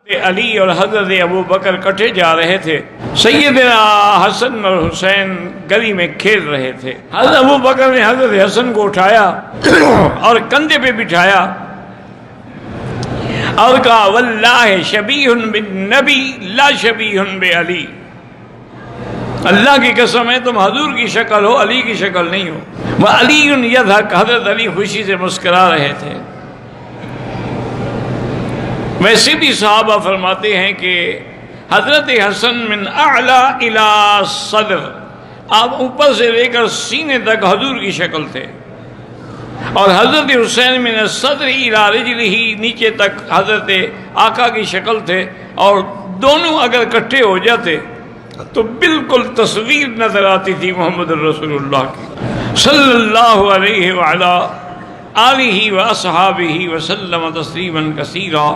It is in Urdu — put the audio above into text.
علی اور حضرت ابو بکر کٹھے جا رہے تھے. سیدنا حسن اور حسین گلی میں کھیل رہے تھے. حضرت ابو بکر نے حضرت حسن کو اٹھایا اور کندھے پہ بٹھایا اور کہا واللہ شبیہ بالنبی لا شبیہ بعلی. اللہ کی قسم ہے تم حضور کی شکل ہو، علی کی شکل نہیں ہو. وعلی یضحک، حضرت علی خوشی سے مسکرا رہے تھے. ویسے بھی صحابہ فرماتے ہیں کہ حضرت حسن من اعلی الی صدر، آپ اوپر سے لے کر سینے تک حضور کی شکل تھے، اور حضرت حسین من الصدر الی رجلہ، نیچے تک حضرت آقا کی شکل تھے. اور دونوں اگر کٹھے ہو جاتے تو بالکل تصویر نظر آتی تھی محمد رسول اللہ کی صلی اللہ علیہ وعلا آلہ و اصحابہ وسلم تسلیما کثیرا.